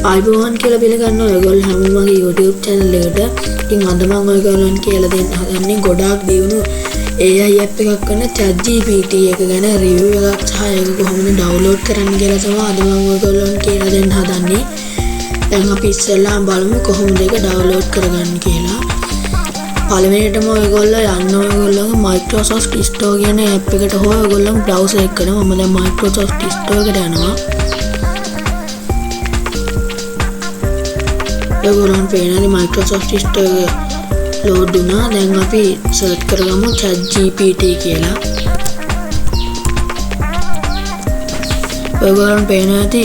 ආයිබෝවන් කියලා පිළිගන්න ඔයගොල්ලෝ හැමෝම මගේ YouTube channel එකට. ඉතින් අද මම ඔයගොල්ලන්ට කියලා දෙන්න හදන්නේ ගොඩාක් දියුණු AI app එකක් කරන ChatGPT එක ගැන review එකක් සහ ඒක කොහොමද download කරන්න කියලා තමයි අද මම ඔයගොල්ලන්ට කියලා දෙන්න හදන්නේ. දැන් අපි ඉස්සෙල්ලාම බලමු කොහොමද ඒක download කරගන්න කියලා. පළවෙනිටම ඔයගොල්ලෝ යන්න ඔයගොල්ලෝගේ Microsoft Store කියන app එකට හෝ ඔයගොල්ලෝ browser එක කරනවා. මම දැන් Microsoft Store එකට යනවා. ඔයගොල්ලන් පේනවානේ Microsoft Store එක load වුණා. දැන් අපි search කරගමු ChatGPT කියලා. ඔයගොල්ලන් පේනවා ඇති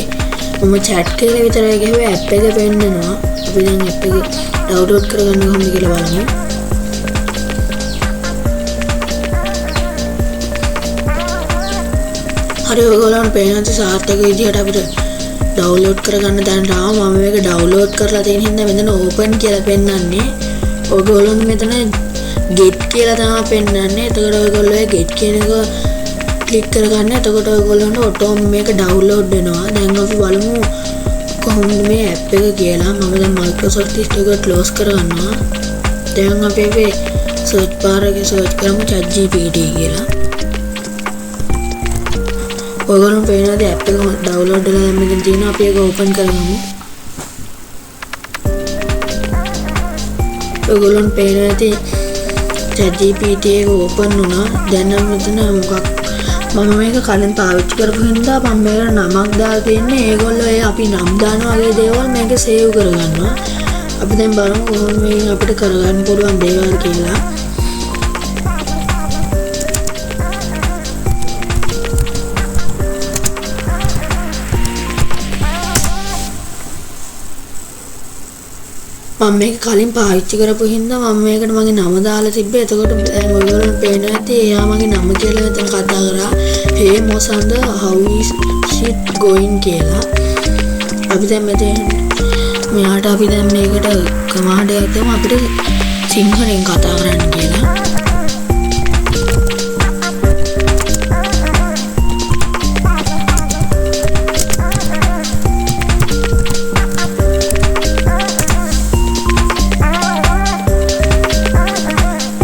මම chat කියලා විතරයි ගිහුවේ app එක පෙන්නනවා. අපි දැන් app එක download කරගන්න කොහොමද කියලා බලමු. හරි ඔයගොල්ලන් පේනවා ඇති සාර්ථක විදිහට අපිට download කරගන්න දැනට ආවා. මම මේක download කරලා තියෙන හින්දා මෙතන open කියලා පෙන්නන්නේ. ඔයගොල්ලෝ මෙතන get කියලා තමයි පෙන්නන්නේ. එතකොට ඔයගොල්ලෝ get කියන එක click කරගන්න. එතකොට ඔයගොල්ලන්ට auto මේක download වෙනවා. දැන් අපි බලමු කොහොමද මේ app එක කියලා. මම දැන් Microsoft Store එක close කරගන්නවා. දැන් අපි මේ search bar එකේ search කරමු ChatGPT කියලා. ඔයගොල්ලෝ පේනවාද app එක download වෙලා දැන් මෙතන තියෙනවා. අපි ඒක open කරගමු. ඔයගොල්ලෝ පේනවා ඇති ChatGPT එක open වුණා. දැන් නම් මෙතන මොකක් මම මේක කලින් පාවිච්චි කරපු හින්දා මම මේකට නමක් දාලා තියන්නේ. ඒගොල්ලෝ ඒ අපි නම් දාන වගේ දේවල් මේක save කරගන්නවා. අපි දැන් බලමු කොහොමද මේක අපිට කරගන්න පුළුවන් දේවල් කියලා. මම මේක කලින් පාවිච්චි කරපු හින්දා මම මේකට මගේ නම දාලා තිබ්බේ. එතකොට දැන් ඔයගොල්ලෝ පේනවා ඇති එයා මගේ නම කියලා මෙතන කතා කරා. hey මොසන්ද how is shit going කියලා. අපි දැන් මෙතන මෙයාට අපි දැන් මේකට කමාන්ඩ් එකක් දෙමු අපිට සිංහලෙන් කතා කරන්න කියලා.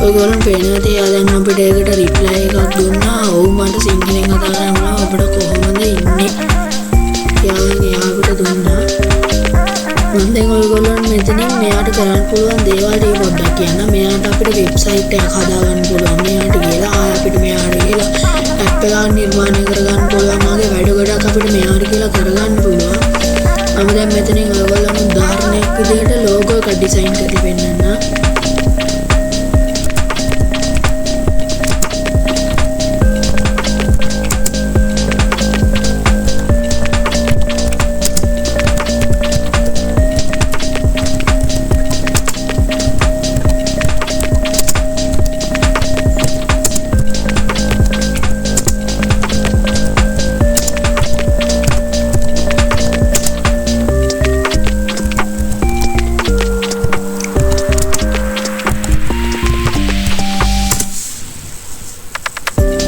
ඔයගොල්ලෝ පේනවා තියා දැන් අපිට ඒකට reply එකක් දුන්නා. ඔව් මට සිංහලෙන් කතා කරන්න අපිට කොහොමද ඉන්නේ කියලා අපිට දුන්නා. මම දැන් ඔයගොල්ලන් මෙතනින් මෙයාට කරන්න පුළුවන් දේවල් ටික පොඩ්ඩක් කියන්න. මෙයාට අපිට වෙබ්සයිට් එකක් හදාගන්න පුළුවන්. මෙයාට කියලා අපිට මෙයාට කියලා app එකක් නිර්මාණය කරගන්න පුළුවන්. මාගේ වැඩ ගොඩක් අපිට මෙයාට කියලා කරගන්න පුළුවන්. මම දැන් මෙතනින් ඔයගොල්ලන් උදාහරණයක් විදිහට logo එක design කරලා පෙන්නන්න.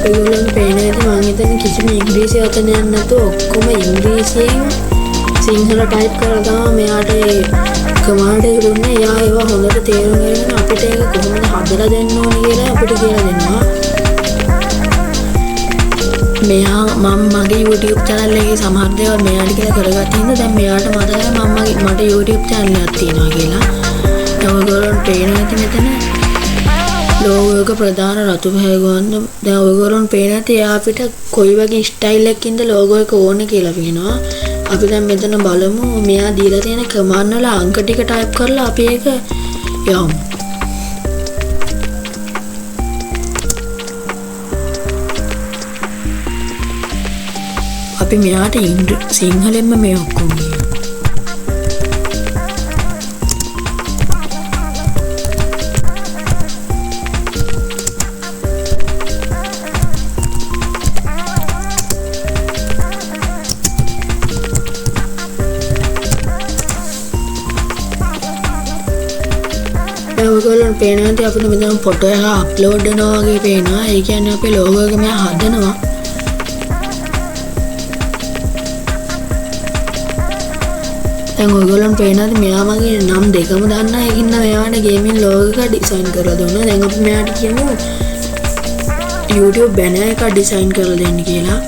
ඔයගොල්ලන් පේන ඇති මම හිතන්නේ කිසිම ඉංග්‍රීසි වචනයක් නැතුව ඔක්කොම ඉංග්‍රීසියෙන් සිංහල ටයිප් කරලා තමයි මෙයාට ඒ කමාන්ඩ් එක දුන්නේ. එයා ඒවා හොඳට තේරුම් ගන්න අපිට ඒක කොහොමද හදලා දෙන්න ඕනේ කියලා අපිට කියලා දෙනවා. මෙයා මම මගේ YouTube channel එකේ සමහර දේවල් මෙයාට කියලා කරගත්ත හින්දා දැන් මෙයාට මතකයි මට YouTube channel එකක් තියෙනවා කියලා. ඔයගොල්ලන් පේන ඇති මෙතන logo එක ප්‍රධාන රතු පැහැගවන්න. දැන් ඔයගොල්ලෝ පේන ඇති එයා අපිට කොයි වගේ ස්ටයිල් එකකින්ද logo එක ඕනේ කියලා පේනවා. අපි දැන් මෙතන බලමු මෙයා දීලා තියෙන කමාන්ඩ් වල අංක ටික ටයිප් කරලා අපි ඒක යමු. අපි මෙයාට සිංහලෙන්ම මේ ඔක්කොම ඔයගොල්ලෝ පේනවා ඇති අපිට මෙතන ෆොටෝ එක අප්ලෝඩ් වෙනවා වගේ පේනවා. ඒ කියන්නේ අපේ logo එක මෙයා හදනවා. දැන් ඔයගොල්ලන්ට පේනවාද මෙයා මගේ නම් දෙකම දන්නා. ඒකින්ද මෙයාට ගේමින් ලෝගෝ එක ඩිසයින් කරලා දුන්නා. දැන් අපි මෙයාට කියමු YouTube banner එක ඩිසයින් කරලා දෙන්න කියලා.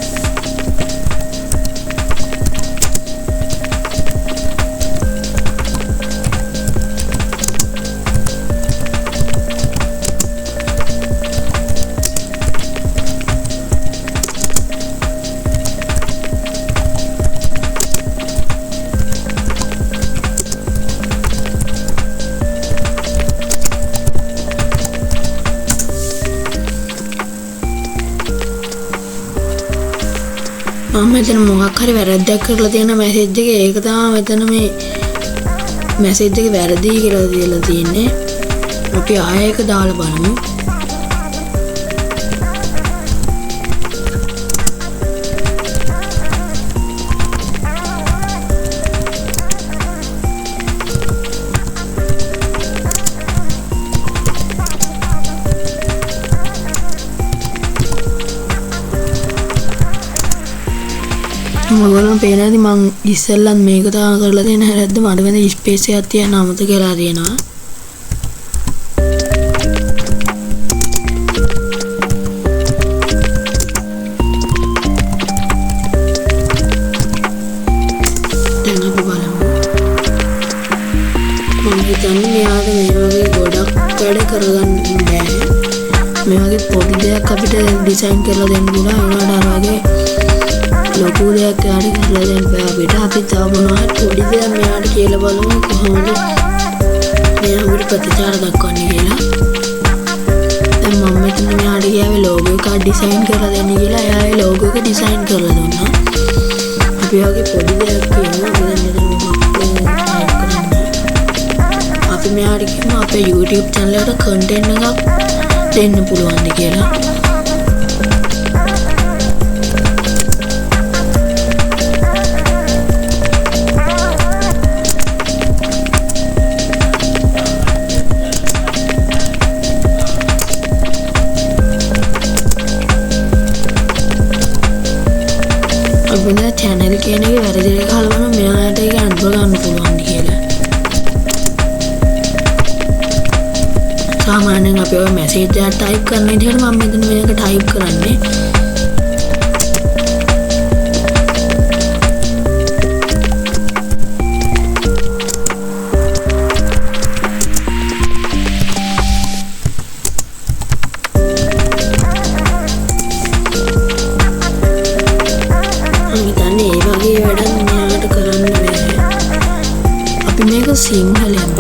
මම මෙතන මොකක් හරි වැරද්දක් කරලා තියෙන මැසේජ් එකේ ඒක තමයි මෙතන මේ මැසේජ් එක වැරදි කියලා දීලා තියෙන්නේ. අපි ආයෙ එක දාලා බලමු. ඔයගොල්ලෝ පේනවාද මං ඉස්සෙල්ලත් මේක තාම කරලා තියෙන හැරද්ද මට වෙන ස්පේස් එකක් තියන්න අමතක කරලා තියෙනවා. දැන් අපි බලමු. මම හිතන්නේ මෙයාට මේ වගේ ගොඩක් වැඩ කරගන්න බෑ. මේ වගේ පොඩි දෙයක් අපිට ඩිසයින් කරලා දෙන්න පුළුවන්. ඒකට අර වගේ ලොකු දෙයක් යාට කරලා දෙන්න බෑ අපිට. අපි තව මොනවද පොඩි දෙයක් මෙයාට කියලා බලමු කොහොමද මෙයා අපිට ප්‍රතිචාර දක්වන්නේ කියලා. දැන් මම මෙතන මෙයාට කියාවේ ලෝගෝ එක ඩිසයින් කරලා දෙන්න කියලා. එයා ඒ ලෝගෝ එක ඩිසයින් කරලා දුන්නා. අපි වගේ පොඩි දෙයක් කියනවා. අපි දැන් මෙතන මොකක්ද කරන්නේ. අපි මෙයාට කියමු අපේ YouTube channel එකට content එකක් දෙන්න පුළුවන්ද කියලා. අපේ channel කියන එක වැරදි දෙයක් හලවන මෙයාට ඒක අන්ප ගන්න පුළුවන් කියලා. සාමාන්‍යයෙන් අපි ඔය මැසේජ් එක ටයිප් කරන විදිහට මම මෙතන මේක ටයිප් කරන්නේ. සිංහලෙන්ම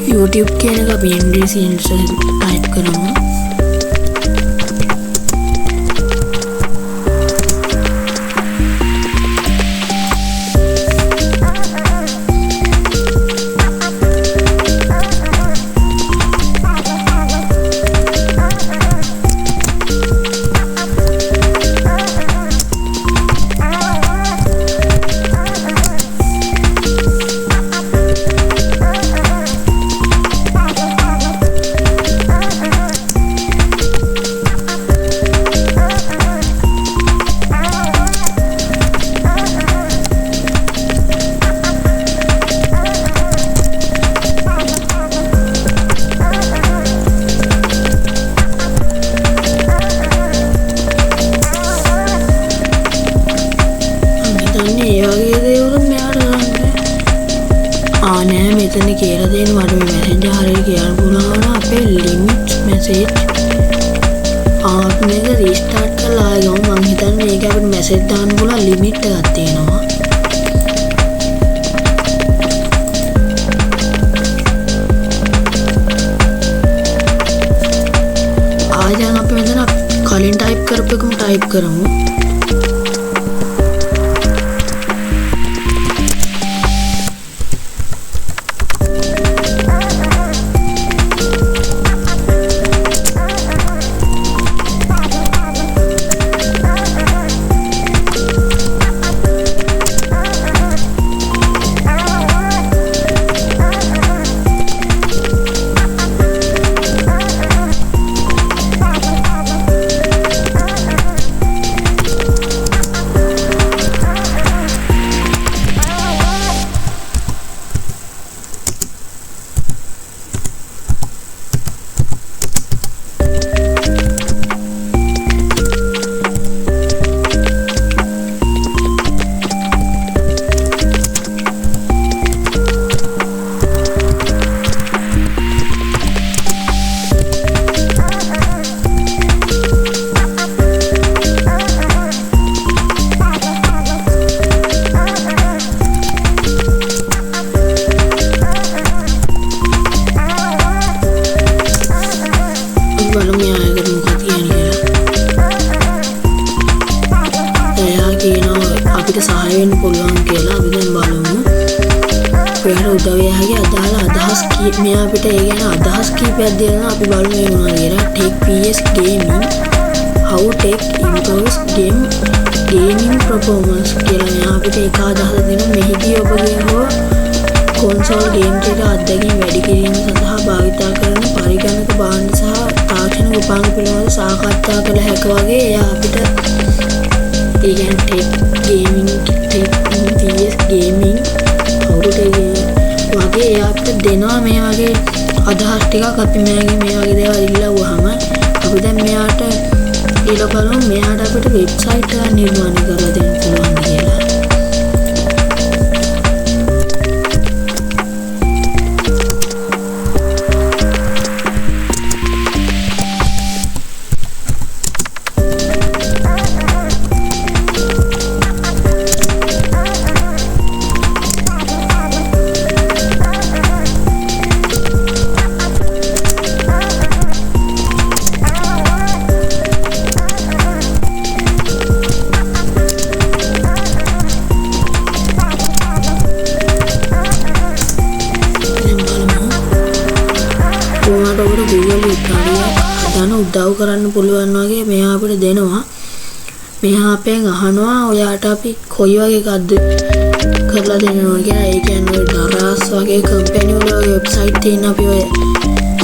YouTube කියන එක අපි NDCs ටයිප් කරමු. නෑ මෙතන කියලා දෙන්න මට මේ මැසේජ් හරියට කියන්න පුළුවන් අපේ ලිමිට් මැසේජ් මේක රීස්ටාර්ට් කරලා ආයෙත් මම හිතන්නේ මේක අපිට මැසේජ් දාන්න පුළුවන් ලිමිට් එකක් තියෙනවා. ආයෙත් අපි මෙතන කලින් ටයිප් කරපු එකම ටයිප් කරමු. මෙයා අපිට ඒ ගැන අදහස් කීපයක් දෙනවා. අපි බලමු මේ මොනවද කියලා. Tech PS Gaming how tech improves gaming performance කියලා මෙයා අපිට එක අදහසක් දෙනවා. මෙහිදී ඔබගේ හෝ කොන්සෝල් ගේම් එක අත්දැකීම් වැඩි කිරීම සඳහා භාවිතා කරන පරිගණක භාණ්ඩ සහ තාක්ෂණික උපාංග පිළිබඳව සාකච්ඡා කළ හැක වගේ එයා අපිට ඒ කියන්නේ Tech PS Gaming how tech වගේ එයා අපිට දෙනවා මේ වගේ අදහස් ටිකක්. අපි මේ වගේ දේවල් ඉල්ලුවාම අපි දැන් මෙයාට ඊළඟ බලමු මෙයාට අපිට වෙබ්සයිට් එකක් නිර්මාණය කරලා දෙන්න පුළුවන් කියලා. උදව් කරන්න පුළුවන් වගේ මෙයා අපිට දෙනවා. මෙයා අපෙන් අහනවා ඔයාට අපි කොයි වගේ එකක්ද කරලා දෙනවා කියලා. ඒ කියන්නේ දරාස් වගේ කම්පැනි වල වෙබ්සයිට් තියෙන අපි ඔය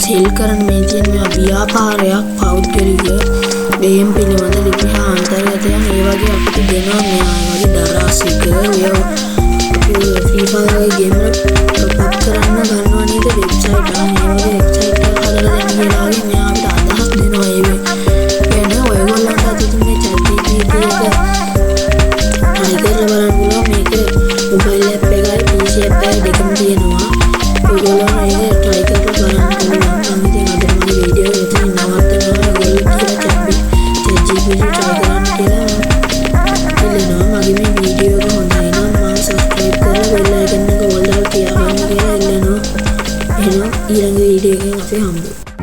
සෙල් කරන මේ තියෙන මේ ව්‍යාපාරයක් පෞද්ගලික ගේම් පිළිබඳ ලිපි හා අන්තර්ගතයන් ඒ වගේ අපිට දෙනවා. මෙයා වගේ දරාස් එක ඔය ෆ්‍රී ෆයර් වගේ ගේම් වල ටොප් අප් කරන්න ගන්නවා නේද වෙබ්සයිට් එක. මේ වගේ වෙබ්සයිට් එක හදලා දෙන්න කියලා වගේ මෙයා අපිට අදහස් දෙනවා. ඒ ඔයගොල්ලන්ට අද මේ ChatGPT එක try කරලා බලන්න පුළුවන්. මේක මොබයිල් ඇප් එකයි PC ඇප් එකයි දෙකම තියෙනවා. ඔයගොල්ලෝ ඒක try කරලා බලන්න පුළුවන්. මම ඉතින් අද මගේ වීඩියෝ එක ඉතින් නවත්තනවා. ඔයගොල්ලෝ කියලා ChatGPT try කරන්න කියලා ඉල්ලනවා. මගේ මේ වීඩියෝ එක හොඳයි නම් මම subscribe කරලා bell icon එක ඕල් දාලා තියාගන්න කියලා ඉල්ලනවා. එහෙනම් ඊළඟ වීඩියෝ එකෙන් අපි හම්බෙමු.